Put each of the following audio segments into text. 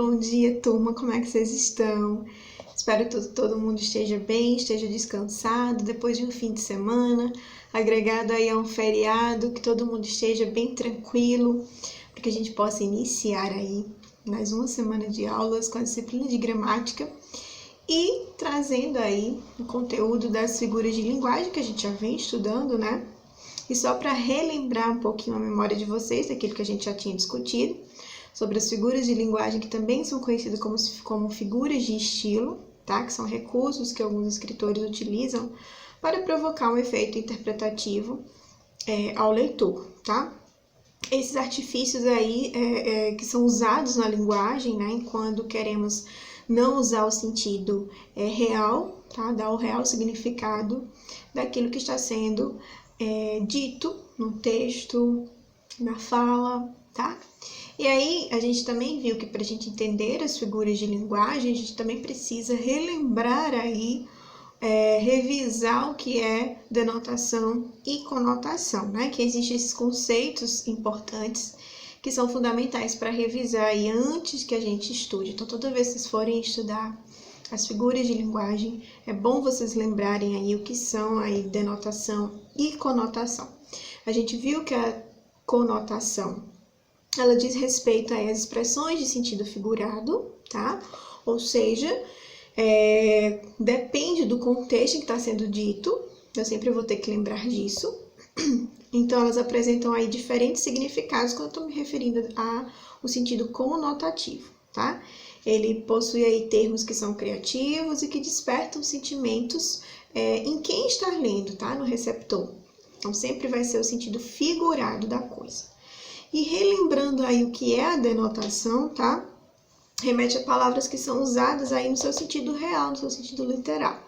bom dia, turma, como é que vocês estão? Espero que todo mundo esteja bem, esteja descansado, depois de um fim de semana, agregado aí a um feriado, que todo mundo esteja bem tranquilo, para que a gente possa iniciar aí mais uma semana de aulas com a disciplina de gramática e trazendo aí o conteúdo das figuras de linguagem que a gente já vem estudando, né? E só para relembrar um pouquinho a memória de vocês daquilo que a gente já tinha discutido, sobre as figuras de linguagem que também são conhecidas como figuras de estilo, tá? Que são recursos que alguns escritores utilizam para provocar um efeito interpretativo ao leitor, tá? Esses artifícios aí que são usados na linguagem, né? Quando queremos não usar o sentido real, tá? Dar o real significado daquilo que está sendo dito no texto, na fala, tá? E aí, a gente também viu que para a gente entender as figuras de linguagem, a gente também precisa relembrar aí, revisar o que é denotação e conotação, né? Que existem esses conceitos importantes que são fundamentais para revisar aí antes que a gente estude. Então, toda vez que vocês forem estudar as figuras de linguagem, é bom vocês lembrarem aí o que são aí denotação e conotação. A gente viu que a conotação ela diz respeito às expressões de sentido figurado, tá? Ou seja, depende do contexto que está sendo dito, eu sempre vou ter que lembrar disso. Então, elas apresentam aí diferentes significados quando eu estou me referindo ao sentido conotativo, tá? Ele possui aí termos que são criativos e que despertam sentimentos em quem está lendo, tá? No receptor. Então, sempre vai ser o sentido figurado da coisa. E relembrando aí o que é a denotação, tá? Remete a palavras que são usadas aí no seu sentido real, no seu sentido literal.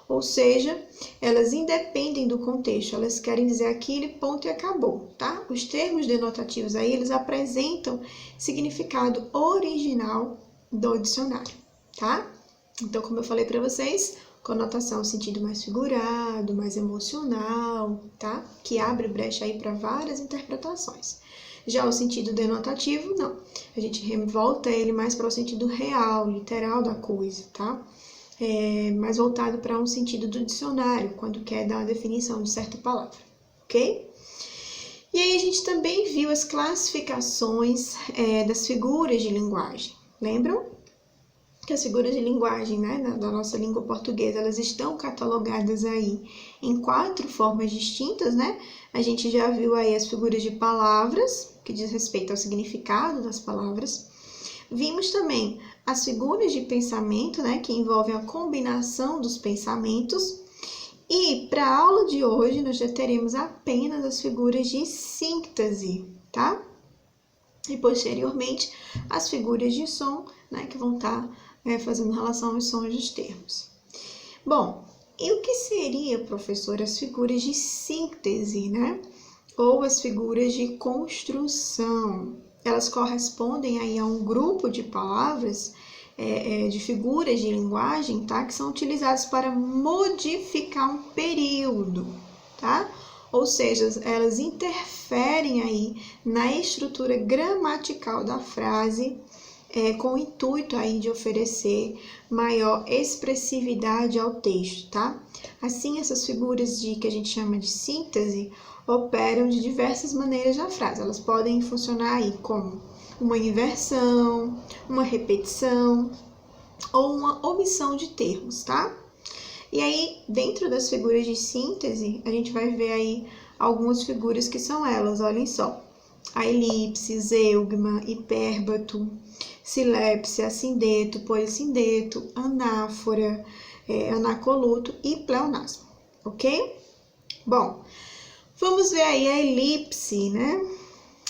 Ou seja, elas independem do contexto, elas querem dizer aquilo, ponto e acabou, tá? Os termos denotativos aí, eles apresentam significado original do dicionário, tá? Então, como eu falei para vocês, conotação, sentido mais figurado, mais emocional, tá? Que abre brecha aí para várias interpretações. Já o sentido denotativo, não. A gente volta ele mais para o sentido real, literal da coisa, tá? Mais voltado para um sentido do dicionário, quando quer dar uma definição de certa palavra, ok? E aí a gente também viu as classificações das figuras de linguagem. Lembram? Que as figuras de linguagem, né, da nossa língua portuguesa, elas estão catalogadas aí em 4 formas distintas, né? A gente já viu aí as figuras de palavras, que diz respeito ao significado das palavras. Vimos também as figuras de pensamento, né, que envolvem a combinação dos pensamentos. E para a aula de hoje, nós já teremos apenas as figuras de síntese, tá? E posteriormente, as figuras de som, né, que vão estar fazendo relação aos sons dos termos. Bom, e o que seria, professor, as figuras de síntese, né? Ou as figuras de construção? Elas correspondem aí a um grupo de palavras, de figuras de linguagem, tá? Que são utilizadas para modificar um período, tá? Ou seja, elas interferem aí na estrutura gramatical da frase, com o intuito aí de oferecer maior expressividade ao texto, tá? Assim, essas figuras que a gente chama de síntese operam de diversas maneiras na frase. Elas podem funcionar aí como uma inversão, uma repetição ou uma omissão de termos, tá? E aí, dentro das figuras de síntese, a gente vai ver aí algumas figuras que são elas, olhem só. A elipse, zeugma, hipérbato, silepse, assindeto, polissindeto, anáfora, anacoluto e pleonasmo, ok? Bom, vamos ver aí a elipse, né?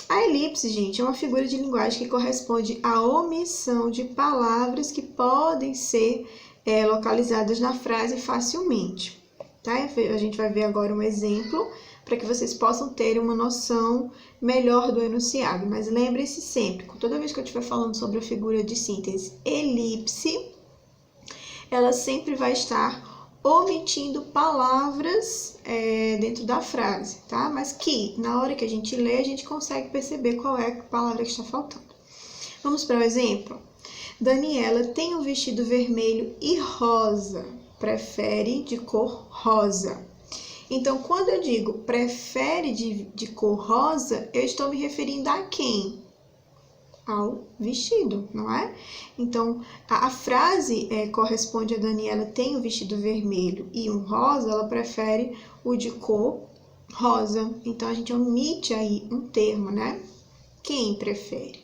A elipse, gente, é uma figura de linguagem que corresponde à omissão de palavras que podem ser localizadas na frase facilmente, tá? A gente vai ver agora um exemplo para que vocês possam ter uma noção melhor do enunciado. Mas lembre-se sempre, toda vez que eu estiver falando sobre a figura de síntese elipse, ela sempre vai estar omitindo palavras dentro da frase, tá? Mas que, na hora que a gente lê, a gente consegue perceber qual é a palavra que está faltando. Vamos para o exemplo? Daniela tem um vestido vermelho e rosa. Prefere de cor rosa. Então, quando eu digo prefere de cor rosa, eu estou me referindo a quem? Ao vestido, não é? Então, a frase corresponde a Daniela tem um vestido vermelho e um rosa, ela prefere o de cor rosa. Então, a gente omite aí um termo, né? Quem prefere?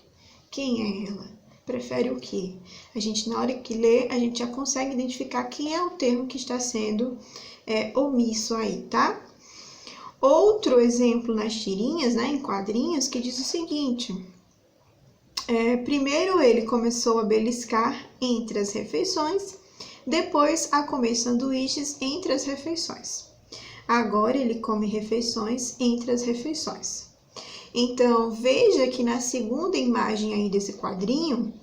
Quem é ela? Prefere o quê? A gente, na hora que lê, a gente já consegue identificar quem é o termo que está sendo omisso aí, tá? Outro exemplo nas tirinhas, né, em quadrinhos, que diz o seguinte: primeiro ele começou a beliscar entre as refeições, depois a comer sanduíches entre as refeições. Agora ele come refeições entre as refeições. Então, veja que na segunda imagem aí desse quadrinho,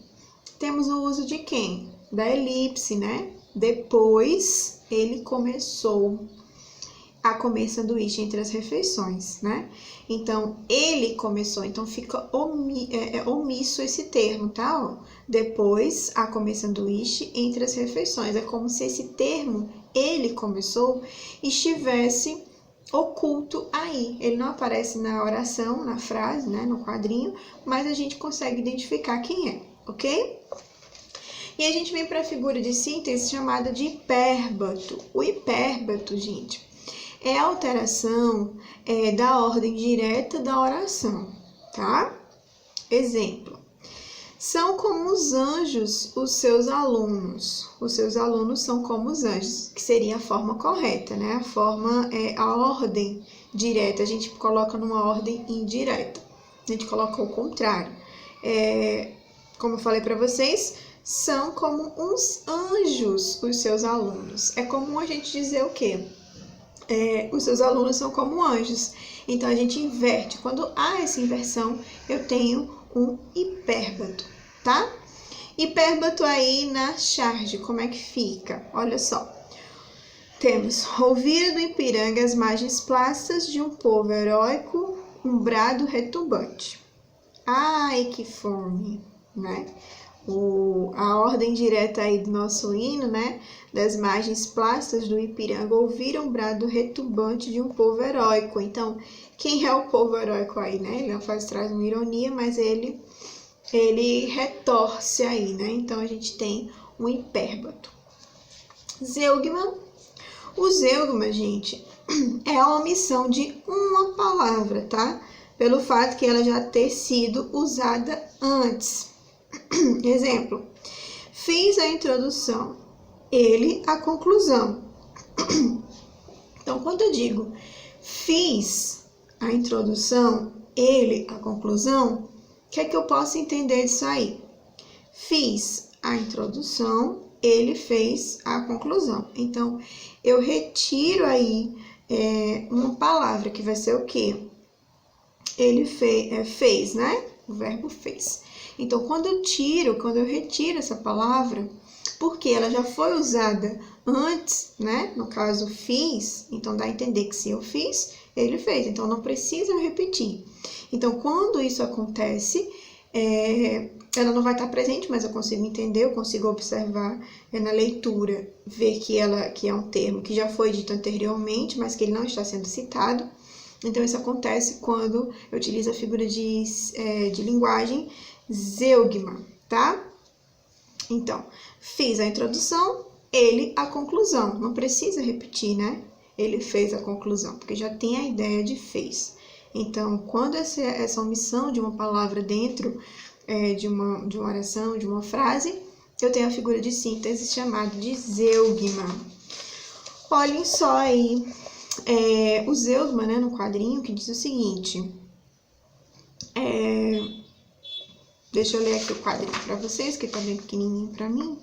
temos o uso de quem? Da elipse, né? Depois ele começou a comer sanduíche entre as refeições, né? Então, ele começou, então fica omisso esse termo, tá? Ó, depois a comer sanduíche entre as refeições. É como se esse termo, ele começou, estivesse oculto aí. Ele não aparece na oração, na frase, né? No quadrinho, mas a gente consegue identificar quem é, ok? E a gente vem para a figura de síntese chamada de hipérbato. O hipérbato, gente, é a alteração da ordem direta da oração, tá? Exemplo: são como os anjos os seus alunos. Os seus alunos são como os anjos, que seria a forma correta, né? A forma a ordem direta, a gente coloca numa ordem indireta. A gente coloca o contrário. Como eu falei para vocês, são como uns anjos os seus alunos. É comum a gente dizer o quê? Os seus alunos são como anjos. Então, a gente inverte. Quando há essa inversão, eu tenho um hipérbato, tá? Hipérbato aí na charge, como é que fica? Olha só. Temos: ouvir do Ipiranga as margens plácidas de um povo heróico, um brado retumbante. Ai, que fome, né? A ordem direta aí do nosso hino, né? Das margens plácidas do Ipiranga, ouviram um brado retumbante de um povo heróico. Então, quem é o povo heróico aí, né? Ele traz uma ironia, mas ele retorce aí, né? Então, a gente tem um hipérbato. Zeugma. O zeugma, gente, é a omissão de uma palavra, tá? Pelo fato que ela já ter sido usada antes. Exemplo: fiz a introdução, ele a conclusão. Então, quando eu digo fiz a introdução, ele a conclusão, o que é que eu posso entender disso aí? Fiz a introdução, ele fez a conclusão. Então, eu retiro aí uma palavra que vai ser o quê? Ele fez, né? O verbo fez. Então, quando eu retiro essa palavra, porque ela já foi usada antes, né? No caso, fiz, então dá a entender que se eu fiz, ele fez. Então, não precisa repetir. Então, quando isso acontece, ela não vai estar presente, mas eu consigo entender, eu consigo observar na leitura, ver que é um termo que já foi dito anteriormente, mas que ele não está sendo citado. Então, isso acontece quando eu utilizo a figura de linguagem zeugma, tá? Então, fiz a introdução, ele a conclusão. Não precisa repetir, né? Ele fez a conclusão, porque já tem a ideia de fez. Então, quando essa omissão de uma palavra dentro de uma oração, de uma frase, eu tenho a figura de síntese chamada de zeugma. Olhem só aí o zeugma, né, no quadrinho, que diz o seguinte. Deixa eu ler aqui o quadrinho para vocês, que tá bem pequenininho para mim.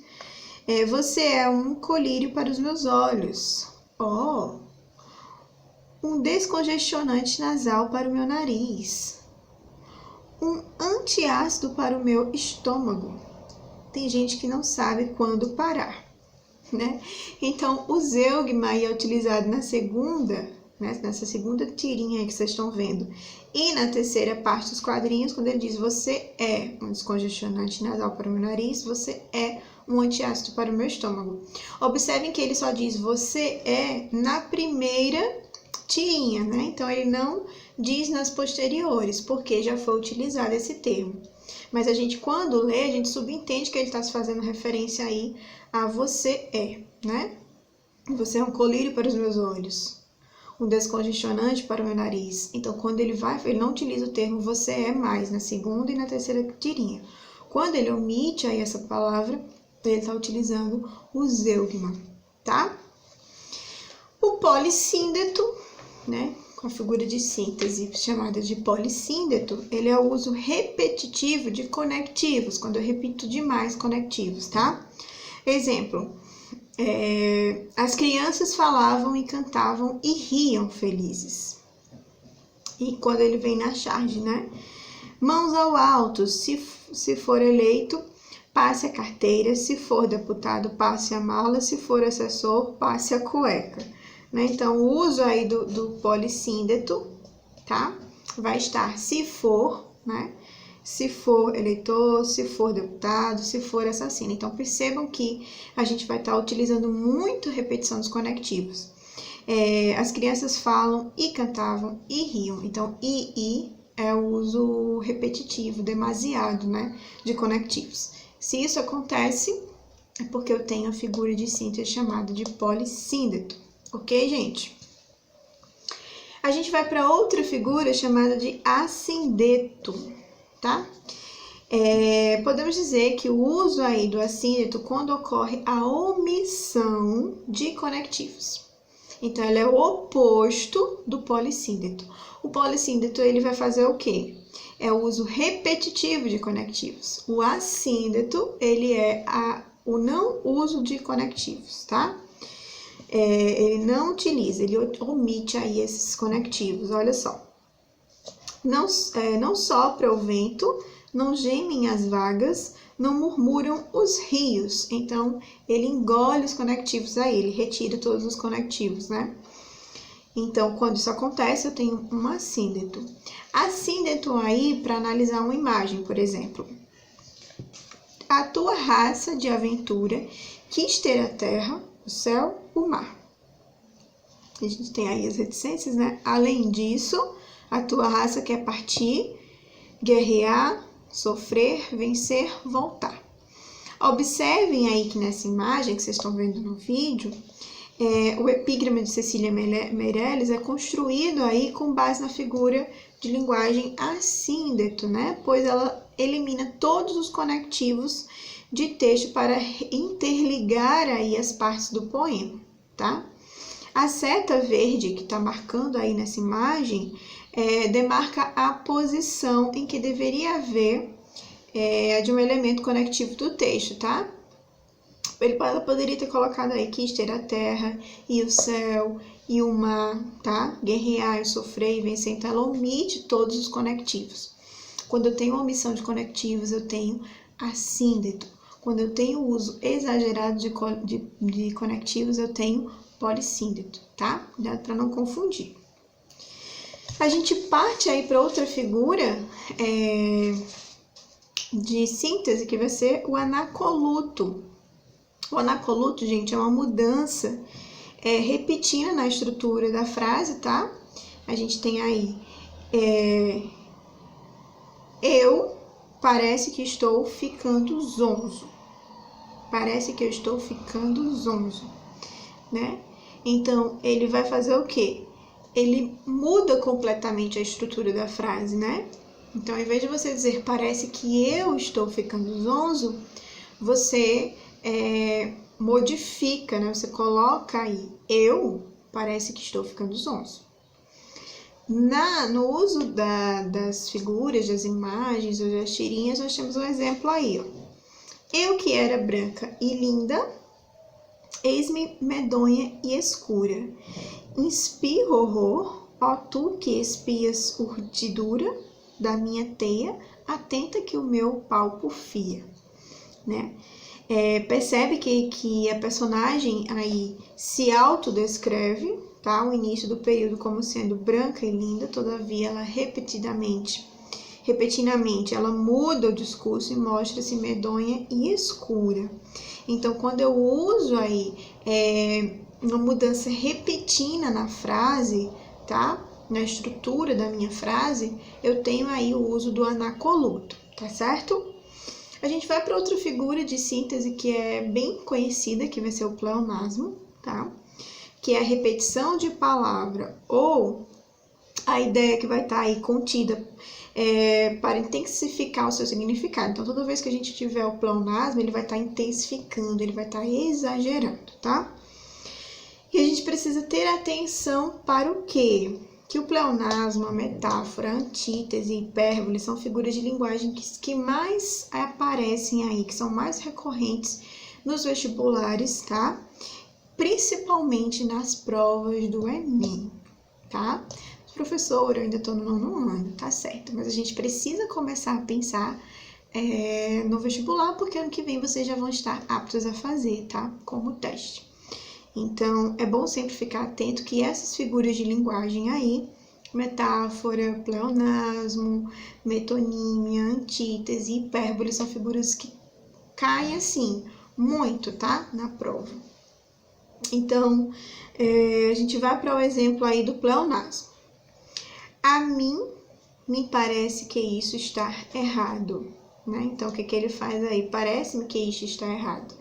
Você é um colírio para os meus olhos. Um descongestionante nasal para o meu nariz. Um antiácido para o meu estômago. Tem gente que não sabe quando parar, né? Então, o zeugma é utilizado na segunda né? Nessa segunda tirinha aí que vocês estão vendo. E na terceira parte dos quadrinhos, quando ele diz você é um descongestionante nasal para o meu nariz, você é um antiácido para o meu estômago. Observem que ele só diz você é na primeira tirinha, né? Então, ele não diz nas posteriores, porque já foi utilizado esse termo. Mas a gente, quando lê, a gente subentende que ele está se fazendo referência aí a você é, né? Você é um colírio para os meus olhos, um descongestionante para o meu nariz. Então, quando ele não utiliza o termo você é mais na segunda e na terceira tirinha. Quando ele omite aí essa palavra, ele está utilizando o zeugma, tá? O polissíndeto, né? Com a figura de síntese chamada de polissíndeto, ele é o uso repetitivo de conectivos, quando eu repito demais conectivos, tá? Exemplo. As crianças falavam e cantavam e riam felizes. E quando ele vem na charge, né? Mãos ao alto, se for eleito, passe a carteira, se for deputado, passe a mala, se for assessor, passe a cueca. Né? Então, o uso aí do polissíndeto, tá? Vai estar se for, né? Se for eleitor, se for deputado, se for assassino. Então, percebam que a gente vai estar utilizando muito repetição dos conectivos. As crianças falam e cantavam e riam. Então, i é o uso repetitivo, demasiado, né, de conectivos. Se isso acontece, é porque eu tenho a figura de síntese chamada de polissíndeto. Ok, gente? A gente vai para outra figura chamada de assíndeto. Tá? Podemos dizer que o uso aí do assíndeto quando ocorre a omissão de conectivos. Então, ele é o oposto do polissíndeto. O polissíndeto, ele vai fazer o quê? É o uso repetitivo de conectivos. O assíndeto, ele é o não uso de conectivos, tá? Ele não utiliza, ele omite aí esses conectivos, olha só. Não sopra o vento, não gemem as vagas, não murmuram os rios. Então, ele engole os conectivos aí, ele retira todos os conectivos, né? Então, quando isso acontece, eu tenho um assíndeto. Assíndeto aí para analisar uma imagem, por exemplo. A tua raça de aventura quis ter a terra, o céu, o mar. A gente tem aí as reticências, né? Além disso, a tua raça quer partir, guerrear, sofrer, vencer, voltar. Observem aí que nessa imagem que vocês estão vendo no vídeo, o epígrama de Cecília Meirelles é construído aí com base na figura de linguagem assíndeto, né? Pois ela elimina todos os conectivos de texto para interligar aí as partes do poema, tá? A seta verde que está marcando aí nessa imagem demarca a posição em que deveria haver de um elemento conectivo do texto, tá? Ela poderia ter colocado aí quis ter a terra e o céu e o mar, tá? Guerrear, sofrer e vencer. Então, ela omite todos os conectivos. Quando eu tenho omissão de conectivos, eu tenho assíndeto. Quando eu tenho uso exagerado de conectivos, eu tenho polissíndeto, tá? Para não confundir. A gente parte aí para outra figura de síntese, que vai ser o anacoluto. O anacoluto, gente, é uma mudança repetida na estrutura da frase, tá? A gente tem aí eu parece que estou ficando zonzo. Parece que eu estou ficando zonzo, né? Então, ele vai fazer o quê? Ele muda completamente a estrutura da frase, né? Então, ao invés de você dizer parece que eu estou ficando zonzo, você modifica, né? Você coloca aí eu parece que estou ficando zonzo. No uso das figuras, das imagens ou das tirinhas, nós temos um exemplo aí, ó. Eu que era branca e linda, eis-me medonha e escura. Inspiro horror, ó tu que espias urdidura da minha teia, atenta que o meu pau porfia, né? Percebe que a personagem aí se autodescreve, tá? O início do período como sendo branca e linda, todavia ela repetidamente, ela muda o discurso e mostra-se medonha e escura. Então, quando eu uso aí uma mudança repentina na frase, tá? Na estrutura da minha frase, eu tenho aí o uso do anacoluto, tá certo? A gente vai para outra figura de síntese que é bem conhecida, que vai ser o pleonasmo, tá? Que é a repetição de palavra ou a ideia que vai estar aí contida para intensificar o seu significado. Então, toda vez que a gente tiver o pleonasmo, ele vai estar intensificando, ele vai estar exagerando, tá? E a gente precisa ter atenção para o quê? Que o pleonasmo, a metáfora, a antítese e hipérbole são figuras de linguagem que mais aparecem aí, que são mais recorrentes nos vestibulares, tá? Principalmente nas provas do Enem, tá? Professora, eu ainda tô no 9º ano, tá certo, mas a gente precisa começar a pensar no vestibular, porque ano que vem vocês já vão estar aptos a fazer, tá? Como teste. Então, é bom sempre ficar atento que essas figuras de linguagem aí, metáfora, pleonasmo, metonímia, antítese, hipérbole, são figuras que caem assim, muito, tá? Na prova. Então, a gente vai para o exemplo aí do pleonasmo. A mim, me parece que isso está errado, né? Então, o que ele faz aí? Parece-me que isso está errado.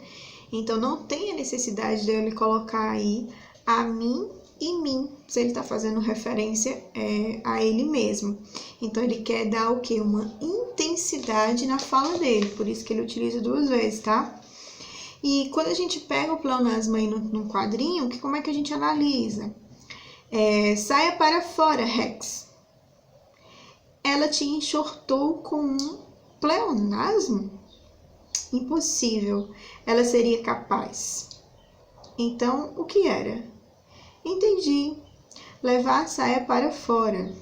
Então, não tem a necessidade de ele colocar aí a mim e mim, se ele está fazendo referência a ele mesmo. Então, ele quer dar o quê? Uma intensidade na fala dele, por isso que ele utiliza 2 vezes, tá? E quando a gente pega o pleonasmo aí num quadrinho, como é que a gente analisa? Saia para fora, Rex. Ela te enxortou com um pleonasmo? Impossível. Ela seria capaz. Então, o que era? Entendi. Levar a saia para fora.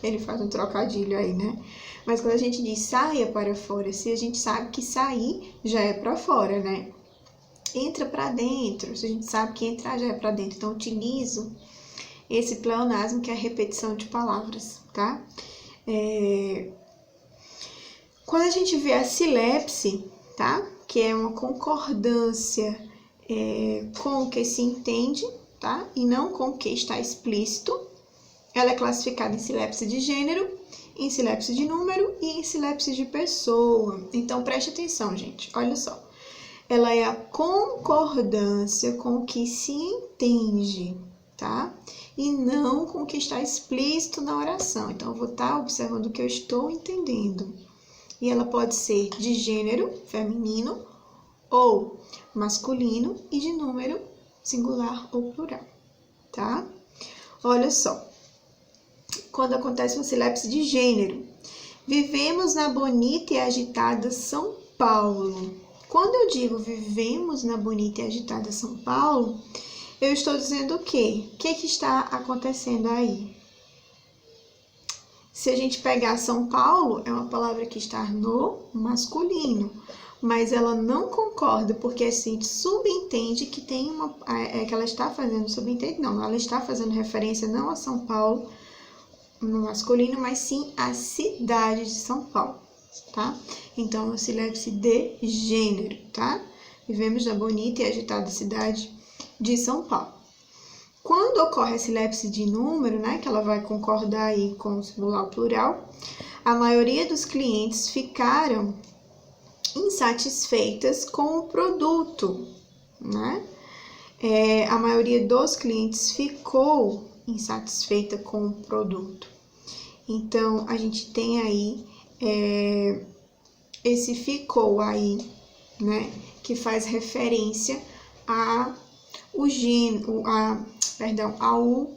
Ele faz um trocadilho aí, né? Mas quando a gente diz saia para fora, se a gente sabe que sair já é para fora, né? Entra para dentro, se a gente sabe que entrar já é para dentro. Então, utilizo esse pleonasmo, que é a repetição de palavras, tá? Quando a gente vê a silepse, tá? Que é uma concordância com o que se entende, tá? E não com o que está explícito. Ela é classificada em silepse de gênero, em silepse de número e em silepse de pessoa. Então, preste atenção, gente. Olha só. Ela é a concordância com o que se entende, tá? E não com o que está explícito na oração. Então, eu vou estar observando o que eu estou entendendo. E ela pode ser de gênero, feminino, ou masculino, e de número, singular ou plural, tá? Olha só. Quando acontece uma silepse de gênero. Vivemos na bonita e agitada São Paulo. Quando eu digo vivemos na bonita e agitada São Paulo, eu estou dizendo o quê? O que está acontecendo aí? Se a gente pegar São Paulo, é uma palavra que está no masculino, mas ela não concorda, porque a gente subentende que tem que ela está fazendo, ela está fazendo referência não a São Paulo no masculino, mas sim a cidade de São Paulo, tá? Então, silepse de gênero, tá? Vivemos na bonita e agitada cidade de São Paulo. Quando ocorre a silepse de número, né, que ela vai concordar aí com o singular plural, a maioria dos clientes ficaram insatisfeitas com o produto, né? A maioria dos clientes ficou insatisfeita com o produto. Então, a gente tem aí esse ficou aí, né, que faz referência ao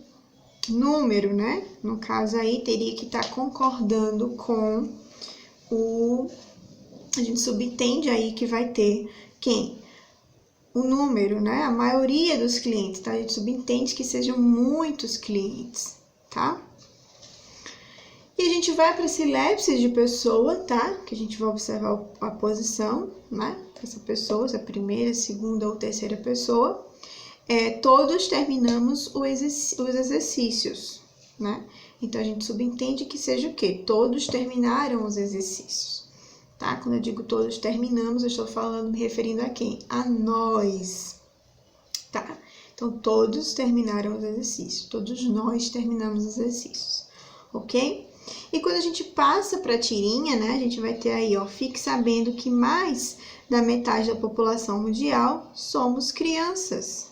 número, né? No caso aí, teria que estar concordando com a gente subentende aí que vai ter quem? O número, né? A maioria dos clientes, tá? A gente subentende que sejam muitos clientes, tá? E a gente vai para silepse de pessoa, tá? Que a gente vai observar a posição, né? Essa pessoa, se é a primeira, segunda ou terceira pessoa. todos terminamos os exercícios, né? Então, a gente subentende que seja o quê? Todos terminaram os exercícios, tá? Quando eu digo todos terminamos, eu estou falando, me referindo a quem? A nós, tá? Então, todos terminaram os exercícios, todos nós terminamos os exercícios, ok? E quando a gente passa para a tirinha, né, a gente vai ter aí, ó, fique sabendo que mais da metade da população mundial somos crianças.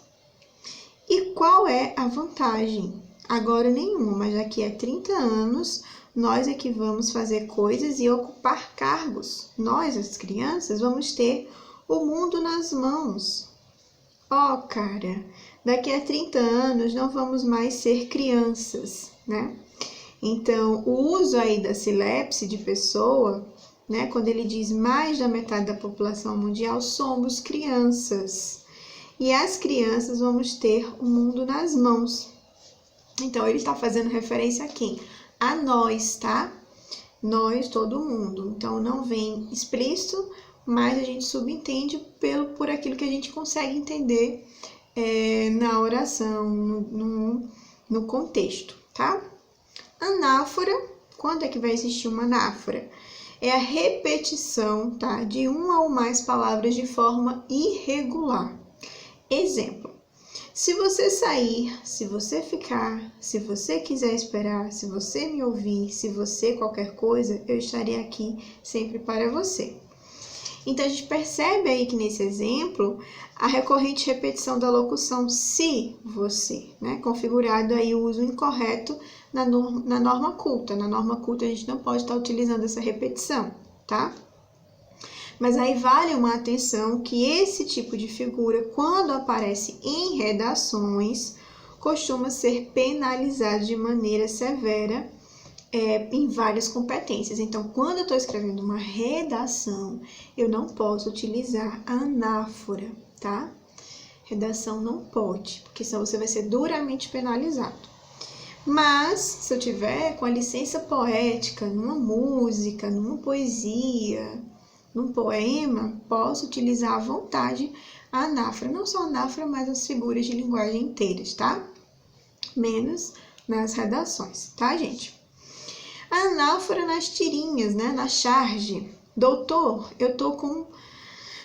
E qual é a vantagem? Agora nenhuma, mas daqui a 30 anos, nós é que vamos fazer coisas e ocupar cargos. Nós, as crianças, vamos ter o mundo nas mãos. Ó, cara, daqui a 30 anos não vamos mais ser crianças, né? Então, o uso aí da sílabse de pessoa, né? Quando ele diz mais da metade da população mundial, somos crianças. E as crianças vamos ter o mundo nas mãos. Então, ele está fazendo referência a quem? A nós, tá? Nós, todo mundo. Então, não vem explícito, mas a gente subentende por aquilo que a gente consegue entender na oração, no contexto, tá? Anáfora, quando é que vai existir uma anáfora? É a repetição, tá, de uma ou mais palavras de forma irregular. Exemplo, se você sair, se você ficar, se você quiser esperar, se você me ouvir, se você qualquer coisa, eu estarei aqui sempre para você. Então, a gente percebe aí que nesse exemplo, a recorrente repetição da locução se você, né? Configurado aí o uso incorreto na norma culta. Na norma culta, a gente não pode estar utilizando essa repetição, tá? Mas aí vale uma atenção que esse tipo de figura, quando aparece em redações, costuma ser penalizado de maneira severa em várias competências. Então, quando eu estou escrevendo uma redação, eu não posso utilizar a anáfora, tá? Redação não pode, porque senão você vai ser duramente penalizado. Mas, se eu tiver com a licença poética, numa música, numa poesia, num poema, posso utilizar à vontade a anáfora. Não só a anáfora, mas as figuras de linguagem inteiras, tá? Menos nas redações, tá, gente? A anáfora nas tirinhas, né? Na charge. Doutor, eu tô com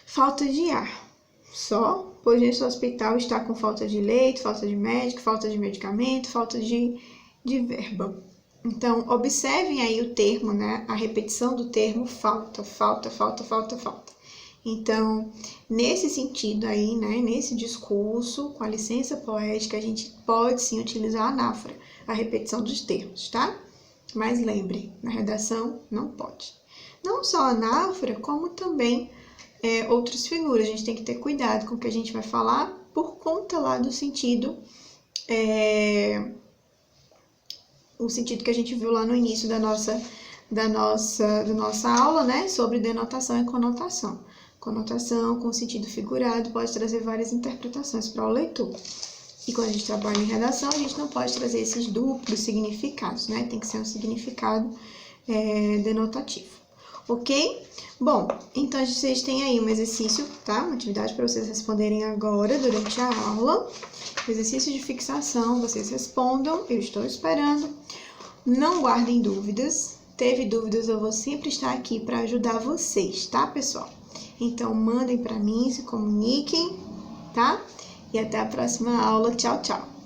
falta de ar. Só, pois nesse hospital está com falta de leito, falta de médico, falta de medicamento, falta de verba. Então, observem aí o termo, né? A repetição do termo falta, falta, falta, falta, falta. Então, nesse sentido aí, né? Nesse discurso, com a licença poética, a gente pode sim utilizar a anáfora, a repetição dos termos, tá? Mas lembre, na redação não pode. Não só a anáfora, como também outras figuras. A gente tem que ter cuidado com o que a gente vai falar por conta lá do sentido, o sentido que a gente viu lá no início da nossa aula, né? Sobre denotação e conotação. Conotação com sentido figurado pode trazer várias interpretações para o leitor. E quando a gente trabalha em redação, a gente não pode trazer esses duplos significados, né? Tem que ser um significado denotativo, ok? Bom, então vocês têm aí um exercício, tá? Uma atividade para vocês responderem agora, durante a aula. Exercício de fixação, vocês respondam, eu estou esperando. Não guardem dúvidas. Teve dúvidas, eu vou sempre estar aqui para ajudar vocês, tá, pessoal? Então, mandem para mim, se comuniquem, tá? E até a próxima aula. Tchau, tchau!